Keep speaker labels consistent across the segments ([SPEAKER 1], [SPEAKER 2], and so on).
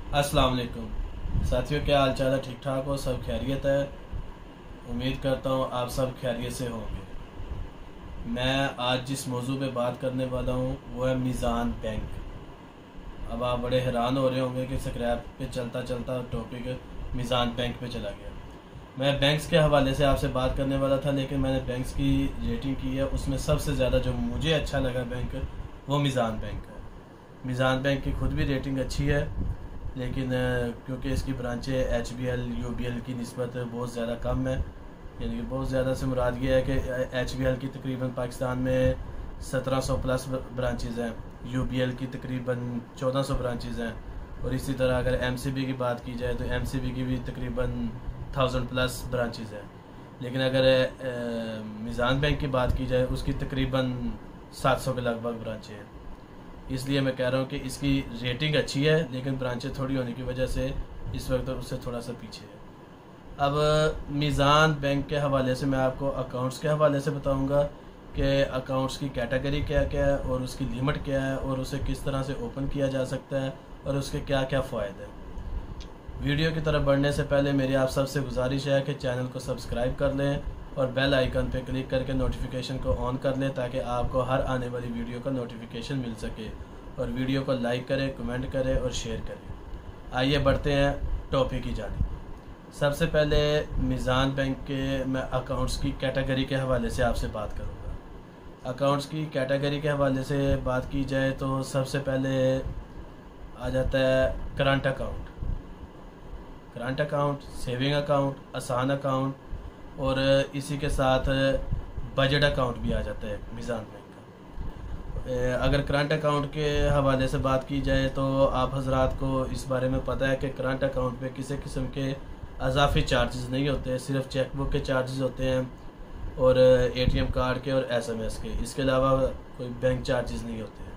[SPEAKER 1] अस्सलाम वालेकुम साथियों, क्या हाल चाल है? ठीक ठाक हो? सब खैरियत है? उम्मीद करता हूँ आप सब खैरियत से होंगे। मैं आज जिस मौजू पे बात करने वाला हूँ वो है मीज़ान बैंक। अब आप बड़े हैरान हो रहे होंगे कि स्क्रैप पे चलता चलता टॉपिक मीज़ान बैंक पे चला गया। मैं बैंक्स के हवाले से आपसे बात करने वाला था, लेकिन मैंने बैंक्स की रेटिंग की है, उसमें सबसे ज़्यादा जो मुझे अच्छा लगा बैंक वो मीज़ान बैंक है। मीज़ान बैंक की खुद भी रेटिंग अच्छी है, लेकिन क्योंकि इसकी ब्रांचें HBL UBL की निस्बत बहुत ज़्यादा कम है। यानी कि बहुत ज़्यादा से मुराद ये है कि HBL की तकरीबन पाकिस्तान में 1700 प्लस ब्रांचेज़ हैं, UBL की तकरीबन 1400 ब्रांचेज़ हैं, और इसी तरह अगर MCB की बात की जाए तो MCB की भी तकरीबन 1000 प्लस ब्रांचेज़ हैं। लेकिन अगर मीज़ान बैंक की बात की जाए उसकी तकरीबन 700 के लगभग ब्रांचें हैं। इसलिए मैं कह रहा हूँ कि इसकी रेटिंग अच्छी है, लेकिन ब्रांचें थोड़ी होने की वजह से इस वक्त उससे थोड़ा सा पीछे है। अब मीज़ान बैंक के हवाले से मैं आपको अकाउंट्स के हवाले से बताऊँगा कि अकाउंट्स की कैटेगरी क्या क्या है और उसकी लिमिट क्या है और उसे किस तरह से ओपन किया जा सकता है और उसके क्या क्या फ़ायदे हैं। वीडियो की तरफ बढ़ने से पहले मेरी आप सबसे गुजारिश है कि चैनल को सब्सक्राइब कर लें और बेल आइकन पर क्लिक करके नोटिफिकेशन को ऑन कर लें, ताकि आपको हर आने वाली वीडियो का नोटिफिकेशन मिल सके। और वीडियो को लाइक करें, कमेंट करें और शेयर करें। आइए बढ़ते हैं टॉपिक की जानिब। सबसे पहले मीज़ान बैंक के मैं अकाउंट्स की कैटेगरी के हवाले से आपसे बात करूँगा। अकाउंट्स की कैटेगरी के हवाले से बात की जाए तो सबसे पहले आ जाता है करंट अकाउंट, सेविंग अकाउंट, आसान अकाउंट, और इसी के साथ बजट अकाउंट भी आ जाता है मीज़ान बैंक का। अगर करंट अकाउंट के हवाले से बात की जाए तो आप हजरात को इस बारे में पता है कि करंट अकाउंट पे किसी किस्म के अजाफी चार्जेस नहीं होते, सिर्फ चेक बुक के चार्जेस होते हैं और ATM कार्ड के और SMS के। इसके अलावा कोई बैंक चार्जेस नहीं होते हैं,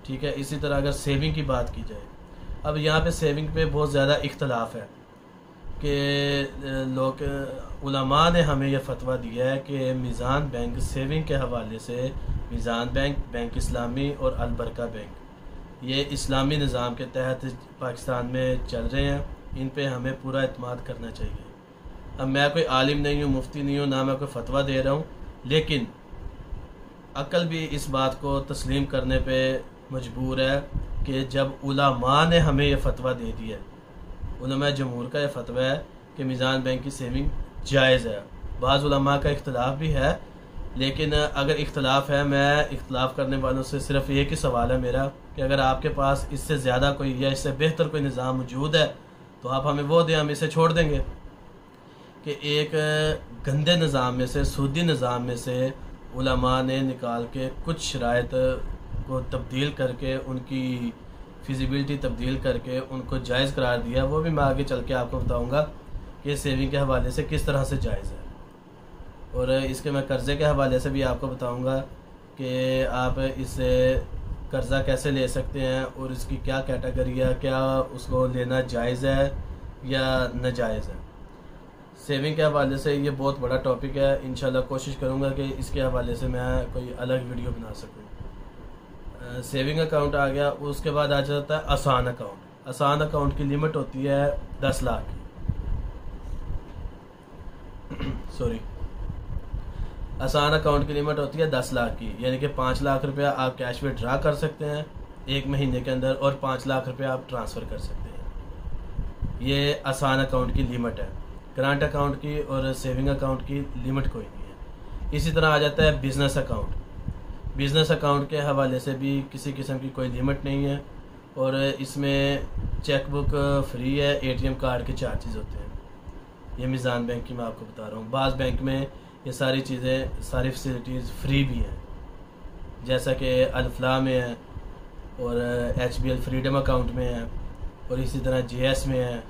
[SPEAKER 1] ठीक है। इसी तरह अगर सेविंग की बात की जाए, अब यहाँ पे सेविंग पे बहुत ज़्यादा इख्तलाफ है कि लोग उलमा ने हमें यह फतवा दिया है कि मीज़ान बैंक सेविंग के हवाले से मीज़ान बैंक, बैंक इस्लामी और अलबरका बैंक ये इस्लामी निज़ाम के तहत पाकिस्तान में चल रहे हैं, इन पे हमें पूरा एतमाद करना चाहिए। अब मैं कोई आलिम नहीं हूँ, मुफ्ती नहीं हूँ, ना मैं कोई फतवा दे रहा हूँ, लेकिन अक्ल भी इस बात को तस्लीम करने पे मजबूर है कि जब उलमा ने हमें यह फतवा दे दिया है, उलमा जमहूर का यह फतवा है कि मीज़ान बैंक की सेविंग जायज़ है। बाज़ उलमा का इख्तलाफ भी है, लेकिन अगर इख्तलाफ है, मैं इख्तलाफ करने वालों से सिर्फ एक ही सवाल है मेरा कि अगर आपके पास इससे ज़्यादा कोई या इससे बेहतर कोई निज़ाम मौजूद है तो आप हमें वो दें, हम इसे छोड़ देंगे। कि एक गंदे निज़ाम में से, सूदी निज़ाम में से उलमा ने निकाल के कुछ शराइत को तब्दील करके, उनकी फिजिबिलिटी तब्दील करके उनको जायज़ करार दिया। वो भी मैं आगे चल के आपको बताऊँगा कि सेविंग के हवाले से किस तरह से जायज़ है, और इसके मैं कर्ज़े के हवाले से भी आपको बताऊंगा कि आप इससे कर्ज़ा कैसे ले सकते हैं और इसकी क्या कैटेगरी है, क्या उसको लेना जायज़ है या नाजायज़ है। सेविंग के हवाले से ये बहुत बड़ा टॉपिक है, इंशाल्लाह कोशिश करूंगा कि इसके हवाले से मैं कोई अलग वीडियो बना सकूं। सेविंग अकाउंट आ गया, उसके बाद आ जाता है आसान अकाउंट। आसान अकाउंट की लिमिट होती है 10 लाख की सॉरी आसान अकाउंट की लिमिट होती है 10 लाख की, यानी कि 5 लाख रुपया आप कैश में ड्रा कर सकते हैं 1 महीने के अंदर, और 5 लाख रुपया आप ट्रांसफ़र कर सकते हैं। ये आसान अकाउंट की लिमिट है। करंट अकाउंट की और सेविंग अकाउंट की लिमिट कोई नहीं है। इसी तरह आ जाता है बिज़नेस अकाउंट। बिज़नेस अकाउंट के हवाले से भी किसी किस्म की कोई लिमिट नहीं है, और इसमें चेक बुक फ्री है, ATM कार्ड के चार्जेस होते हैं। ये मीज़ान बैंक की मैं आपको बता रहा हूँ। बाज़ बैंक में ये सारी चीज़ें, सारी फैसिलिटीज़ फ्री भी हैं, जैसा कि अल-फलाह में है और HBL फ्रीडम अकाउंट में है, और इसी तरह JS में है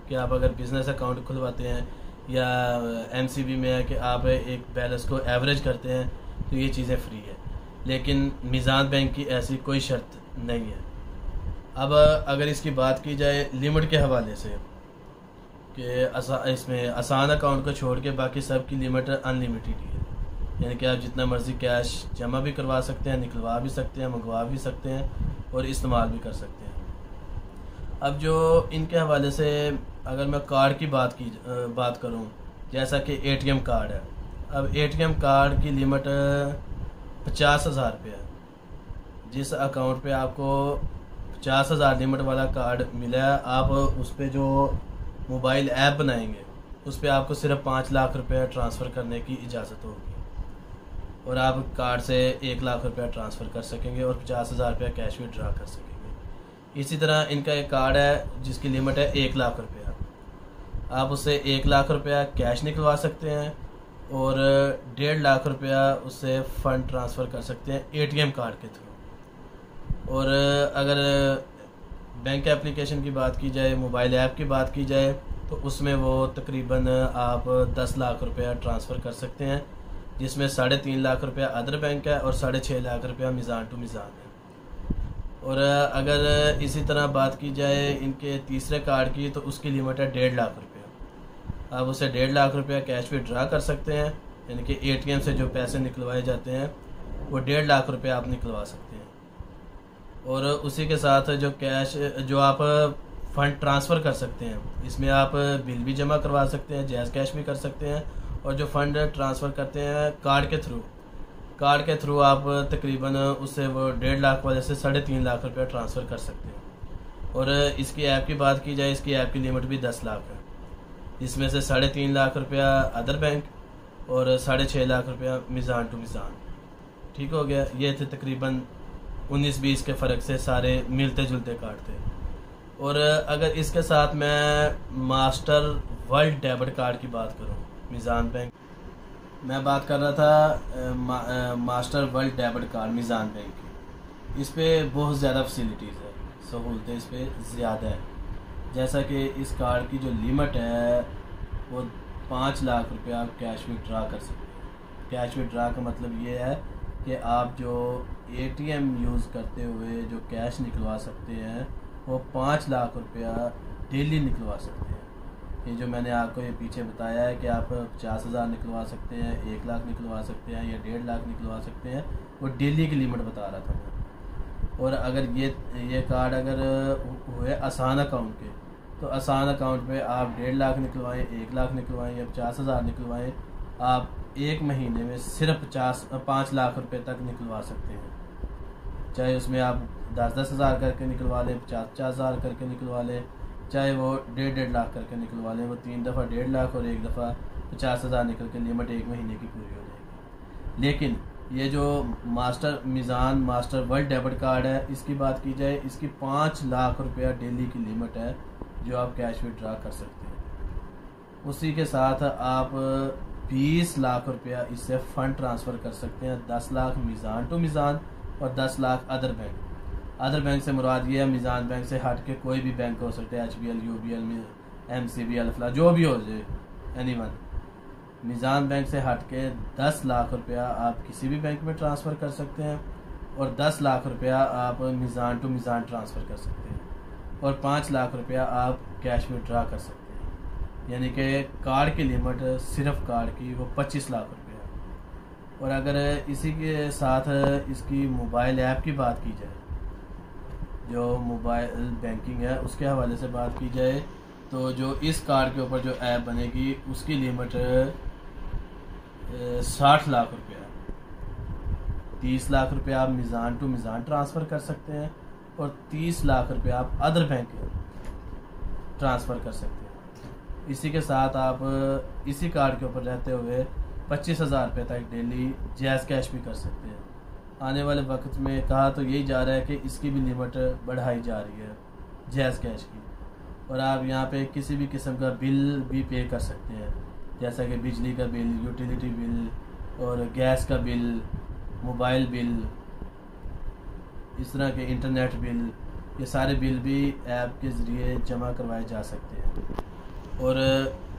[SPEAKER 1] कि आप अगर बिज़नेस अकाउंट खुलवाते हैं, या MCB में है कि आप एक बैलेंस को एवरेज करते हैं, तो ये चीज़ें फ्री है। लेकिन मीज़ान बैंक की ऐसी कोई शर्त नहीं है। अब अगर इसकी बात की जाए लिमिट के हवाले से, कि इसमें आसान अकाउंट को छोड़ के बाकी सब की लिमिट अनलिमिटेड है, यानी कि आप जितना मर्ज़ी कैश जमा भी करवा सकते हैं, निकलवा भी सकते हैं, मंगवा भी सकते हैं और इस्तेमाल भी कर सकते हैं। अब जो इनके हवाले से अगर मैं कार्ड की बात करूं, जैसा कि एटीएम कार्ड है। अब एटीएम कार्ड की लिमिट 50,000 रुपये है। जिस अकाउंट पे आपको 50,000 लिमिट वाला कार्ड मिला है, आप उस पर जो मोबाइल ऐप बनाएंगे उस पर आपको सिर्फ 5 लाख रुपये ट्रांसफ़र करने की इजाज़त होगी और आप कार्ड से 1 लाख रुपया ट्रांसफ़र कर सकेंगे और 50,000 रुपया कैश भी ड्रा कर सकेंगे। इसी तरह इनका एक कार्ड है जिसकी लिमिट है 1 लाख रुपया। आप उससे 1 लाख रुपया कैश निकलवा सकते हैं और 1.5 लाख रुपया उससे फ़ंड ट्रांसफ़र कर सकते हैं एटीएम कार्ड के थ्रू। और अगर बैंक एप्लीकेशन की बात की जाए, मोबाइल ऐप की बात की जाए, तो उसमें वो तकरीबन आप 10 लाख रुपया ट्रांसफ़र कर सकते हैं, जिसमें 3.5 लाख रुपया अदर बैंक है और 6.5 लाख रुपया मीज़ान टू मीज़ान है। और अगर इसी तरह बात की जाए इनके तीसरे कार्ड की, तो उसकी लिमिट है 1.5 लाख रुपया। आप उसे 1.5 लाख रुपया कैश भी ड्रा कर सकते हैं, यानी कि एटीएम से जो पैसे निकलवाए जाते हैं वो 1.5 लाख रुपया आप निकलवा सकते हैं। और उसी के साथ जो कैश जो आप फ़ंड ट्रांसफ़र कर सकते हैं, इसमें आप बिल भी जमा करवा सकते हैं, जैज़ कैश भी कर सकते हैं। और जो फ़ंड ट्रांसफ़र करते हैं कार्ड के थ्रू आप तकरीबन उससे वो 1.5 लाख वाले से 3.5 लाख रुपया ट्रांसफ़र कर सकते हैं। और इसकी ऐप की बात की जाए, इसकी ऐप की लिमिट भी 10 लाख है, इसमें से 3.5 लाख रुपया अदर बैंक और 6.5 लाख रुपया मीज़ान टू मीज़ान। ठीक हो गया। ये थे तकरीबन 19-20 के फ़र्क से सारे मिलते जुलते कार्ड थे। और अगर इसके साथ मैं मास्टर वर्ल्ड डेबिट कार्ड की बात करूं, मीज़ान बैंक, मैं बात कर रहा था master world debit card Meezan bank की। इस पर बहुत ज़्यादा फैसिलिटीज़ है, सहूलतें इस पर ज़्यादा है। जैसा कि इस कार्ड की जो लिमिट है वो 5 लाख रुपया आप कैश विड्रा कर सकते हैं। कैश विड्रा का मतलब ये है कि आप जो एटीएम यूज़ करते हुए जो कैश निकलवा सकते हैं वो 5 लाख रुपया डेली निकलवा सकते हैं। ये जो मैंने आपको ये पीछे बताया है कि आप 50,000 निकलवा सकते हैं, 1 लाख निकलवा सकते हैं या 1.5 लाख निकलवा सकते हैं, वो डेली की लिमिट बता रहा था मैं। और अगर ये कार्ड अगर हुए आसान अकाउंट के, तो आसान अकाउंट पे आप 1.5 लाख निकलवाएँ, 1 लाख निकलवाएँ या 50,000 निकलवाएँ, आप एक महीने में सिर्फ 5 लाख रुपए तक निकलवा सकते हैं। चाहे उसमें आप 10-10 हज़ार करके निकलवा लें, 50-50 हज़ार करके निकलवा लें, चाहे वो 1.5 लाख करके निकलवा लें, वो 3 दफ़ा 1.5 लाख और 1 दफ़ा 50,000 निकल के लिमिट 1 महीने की पूरी हो जाएगी। लेकिन ये जो मास्टर वर्ल्ड डेबिट कार्ड है, इसकी बात की जाए, इसकी 5 लाख रुपया डेली की लिमिट है जो आप कैश विड्रा कर सकते हैं। उसी के साथ आप 20 लाख रुपया इससे फ़ंड ट्रांसफ़र कर सकते हैं। 10 लाख मीज़ान टू मीज़ान और 10 lakh other bank. Other bank से मुराद ये है मीज़ान बैंक से हट के कोई भी बैंक हो सकते हैं, HBL, UBL, MCB, अल्फला, जो भी हो जाए, एनीवन। मीज़ान बैंक से हट के 10 लाख रुपया आप किसी भी बैंक में ट्रांसफ़र कर सकते हैं और 10 लाख रुपया आप मीज़ान टू मीज़ान ट्रांसफ़र कर सकते हैं और 5 लाख रुपया आप कैश विड्रा कर सकते हैं। यानी कि कार्ड की लिमिट सिर्फ कार्ड की वो 25 लाख रुपया है। और अगर इसी के साथ इसकी मोबाइल ऐप की बात की जाए, जो मोबाइल बैंकिंग है उसके हवाले से बात की जाए, तो जो इस कार्ड के ऊपर जो ऐप बनेगी उसकी लिमिट 60 लाख रुपया है। 30 लाख रुपया आप मीज़ान टू मीज़ान ट्रांसफ़र कर सकते हैं और 30 लाख रुपया आप अदर बैंक ट्रांसफ़र कर सकते हैं। इसी के साथ आप इसी कार्ड के ऊपर रहते हुए 25,000 रुपये तक डेली जैज़ कैश भी कर सकते हैं। आने वाले वक्त में कहा तो यही जा रहा है कि इसकी भी लिमिट बढ़ाई जा रही है जैज़ कैश की। और आप यहाँ पे किसी भी किस्म का बिल भी पे कर सकते हैं, जैसा कि बिजली का बिल, यूटिलिटी बिल और गैस का बिल, मोबाइल बिल, इस तरह के इंटरनेट बिल, ये सारे बिल भी ऐप के ज़रिए जमा करवाए जा सकते हैं। और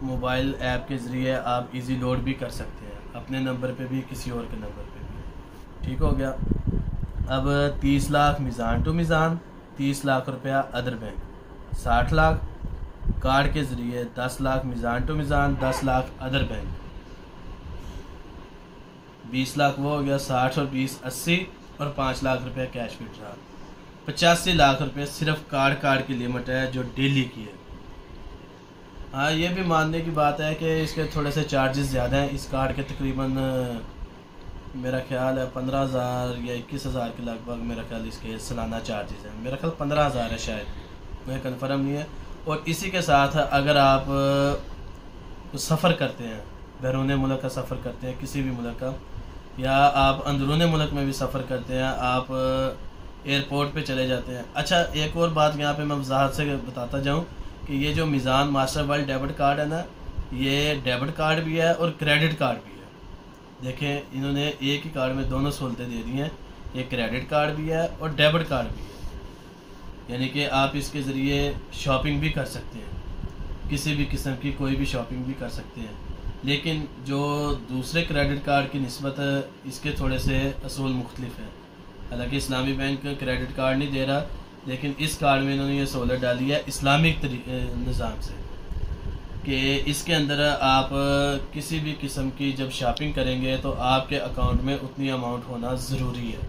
[SPEAKER 1] मोबाइल ऐप के ज़रिए आप इजी लोड भी कर सकते हैं, अपने नंबर पे भी किसी और के नंबर पे भी। ठीक हो गया। अब 30 लाख मीज़ान टू मीज़ान, 30 लाख रुपया अदर बैंक, 60 लाख कार्ड के ज़रिए, 10 lakh Meezan to Meezan, 10 lakh other bank, 20 lakh वो हो गया, 60 और 20 80 और 5 लाख रुपया कैश विड्रा। 85 लाख रुपए सिर्फ कार्ड की लिमिट है जो डेली की है। हाँ, ये भी मानने की बात है कि इसके थोड़े से चार्जेस ज़्यादा हैं। इस कार्ड के तकरीबन मेरा ख्याल है 15,000 या 21,000 के लगभग मेरा ख्याल इसके सालाना चार्जेस हैं। मेरा ख्याल 15,000 है शायद, मुझे कन्फर्म नहीं है। और इसी के साथ अगर आप सफ़र करते हैं, बैरून मुल्क का सफ़र करते हैं किसी भी मुल्क का, या आप अंदरून मुल्क में भी सफ़र करते हैं, आप एयरपोर्ट पे चले जाते हैं। अच्छा, एक और बात यहाँ पे मैं वजाहत से बताता जाऊँ कि ये जो मीज़ान मास्टर वर्ल्ड डेबिट कार्ड है ना, ये डेबिट कार्ड भी है और क्रेडिट कार्ड भी है। देखें, इन्होंने एक ही कार्ड में दोनों सहूलतें दे दी हैं। ये क्रेडिट कार्ड भी है और डेबिट कार्ड भी है, यानी कि आप इसके ज़रिए शॉपिंग भी कर सकते हैं, किसी भी किस्म की कोई भी शॉपिंग भी कर सकते हैं। लेकिन जो दूसरे क्रेडिट कार्ड की निस्बत इसके थोड़े से असूल मुख्तलिफ हैं। हालांकि इस्लामी बैंक क्रेडिट कार्ड नहीं दे रहा, लेकिन इस कार्ड में इन्होंने ये सहूलत डाली है इस्लामिक निज़ाम से कि इसके अंदर आप किसी भी किस्म की जब शॉपिंग करेंगे तो आपके अकाउंट में उतनी अमाउंट होना ज़रूरी है,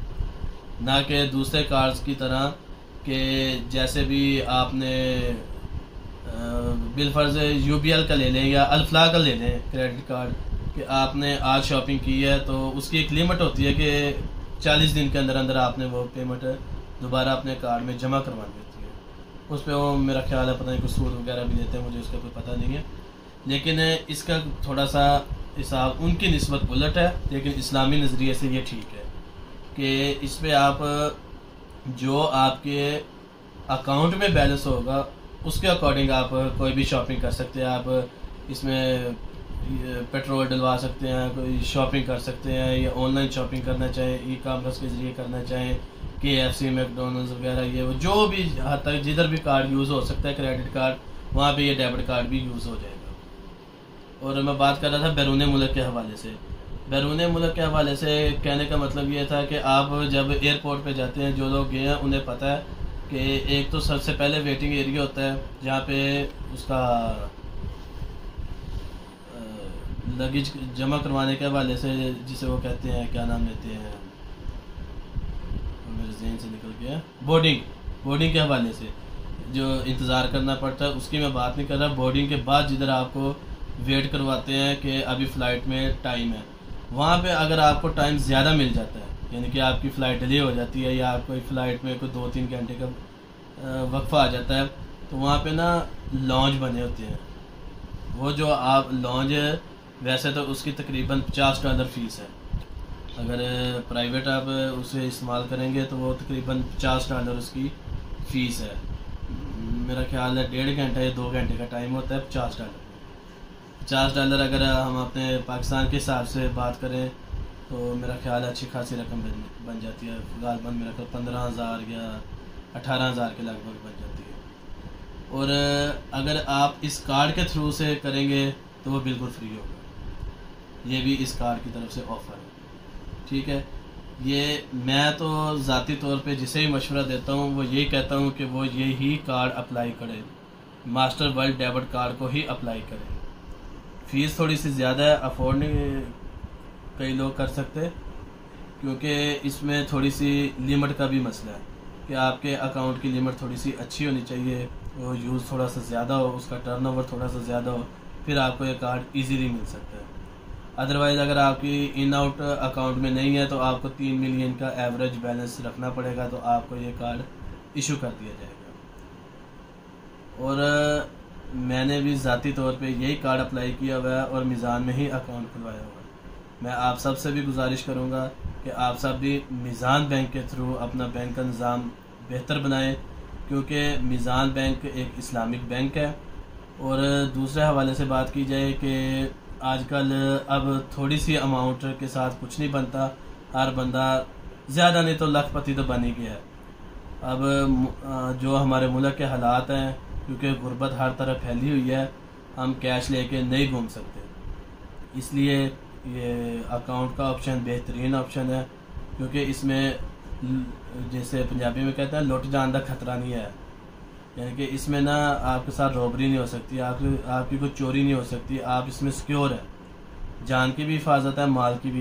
[SPEAKER 1] ना कि दूसरे कार्ड्स की तरह कि जैसे भी आपने बिलफर्ज UBL का ले लें या अल्फला का ले लें क्रेडिट कार्ड, कि आपने आज शॉपिंग की है तो उसकी एक लिमिट होती है कि 40 दिन के अंदर अंदर आपने वो पेमेंट दोबारा अपने कार्ड में जमा करवानी होती है। उस पर वो मेरा ख्याल है पता नहीं कुछ सूद वगैरह भी देते हैं, मुझे उसका कोई पता नहीं है। लेकिन इसका थोड़ा सा हिसाब उनकी निस्बत उलट है, लेकिन इस्लामी नज़रिए से ये ठीक है कि इस पर आप जो आपके अकाउंट में बैलेंस होगा उसके अकॉर्डिंग आप कोई भी शॉपिंग कर सकते हैं। आप इसमें पेट्रोल डलवा सकते हैं, कोई शॉपिंग कर सकते हैं, या ऑनलाइन शॉपिंग करना चाहें, ई-कॉमर्स के ज़रिए करना चाहें, KFC मैकडोनल्ड्स वगैरह, ये वो जो भी हद तक जिधर भी कार्ड यूज़ हो सकता है क्रेडिट कार्ड, वहाँ पे ये डेबिट कार्ड भी यूज़ हो जाएगा। और मैं बात कर रहा था बैरून मुल्क के हवाले से। बैरून मुल्क के हवाले से कहने का मतलब ये था कि आप जब एयरपोर्ट पे जाते हैं, जो लोग गए हैं उन्हें पता है कि एक तो सबसे पहले वेटिंग एरिया होता है जहाँ पे उसका लगेज जमा करवाने के हवाले से, जिसे वो कहते हैं, क्या नाम लेते हैं, मेरे जहन से निकल गया, बोर्डिंग के हवाले से जो इंतज़ार करना पड़ता है उसकी मैं बात नहीं कर रहा। बोर्डिंग के बाद जिधर आपको वेट करवाते हैं कि अभी फ़्लाइट में टाइम है, वहाँ पे अगर आपको टाइम ज़्यादा मिल जाता है, यानी कि आपकी फ़्लाइट डिले हो जाती है या कोई फ़्लाइट में कोई 2-3 घंटे का वक्फा आ जाता है, तो वहाँ पे ना लॉन्ज बने होते हैं। वो जो आप लॉन्ज है, वैसे तो उसकी तकरीबन $50 फ़ीस है। अगर प्राइवेट आप उसे इस्तेमाल करेंगे तो वो तकरीबन $50 उसकी फ़ीस है। मेरा ख्याल है 1.5 घंटा या 2 घंटे का टाइम होता है। $50 अगर हम अपने पाकिस्तान के हिसाब से बात करें तो मेरा ख्याल अच्छी खासी रकम बन जाती है। गालबन मेरा ख्याल 15,000 या 18,000 के लगभग बन जाती है। और अगर आप इस कार्ड के थ्रू से करेंगे तो वो बिल्कुल फ्री होगा। ये भी इस कार्ड की तरफ से ऑफ़र है, ठीक है। ये मैं तो ज़ाती तौर पे जिसे ही मशवरा देता हूँ वो यही कहता हूँ कि वो ये ही कार्ड अप्लाई करें, मास्टर वर्ल्ड डेबिट कार्ड को ही अप्लाई करें। फ़ीस थोड़ी सी ज़्यादा है, अफोर्ड नहीं कई लोग कर सकते, क्योंकि इसमें थोड़ी सी लिमिट का भी मसला है कि आपके अकाउंट की लिमिट थोड़ी सी अच्छी होनी चाहिए, वो यूज़ थोड़ा सा ज़्यादा हो, उसका टर्नओवर थोड़ा सा ज़्यादा हो, फिर आपको ये कार्ड इजीली मिल सकता है। अदरवाइज़ अगर आपकी इन आउट अकाउंट में नहीं है तो आपको 3 मिलियन का एवरेज बैलेंस रखना पड़ेगा, तो आपको ये कार्ड इशू कर दिया जाएगा। और मैंने भी ज़ाती तौर पे यही कार्ड अप्लाई किया हुआ है और मीज़ान में ही अकाउंट खुलवाया हुआ है। मैं आप सब से भी गुजारिश करूँगा कि आप सब भी मीज़ान बैंक के थ्रू अपना बैंक का निज़ाम बेहतर बनाएं, क्योंकि मीज़ान बैंक एक इस्लामिक बैंक है। और दूसरे हवाले से बात की जाए कि आजकल अब थोड़ी सी अमाउंट के साथ कुछ नहीं बनता, हर बंदा ज़्यादा नहीं तो लखपति तो बन ही गया है। अब जो हमारे मुल्क के हालात हैं, क्योंकि गुर्बत हर तरफ फैली हुई है, हम कैश लेके नहीं घूम सकते, इसलिए ये अकाउंट का ऑप्शन बेहतरीन ऑप्शन है, क्योंकि इसमें जैसे पंजाबी में कहते हैं लुट जान का खतरा नहीं है। यानी कि इसमें ना आपके साथ रॉबरी नहीं हो सकती, आपकी कोई चोरी नहीं हो सकती, आप इसमें सिक्योर है, जान की भी हिफाजत है, माल की भी।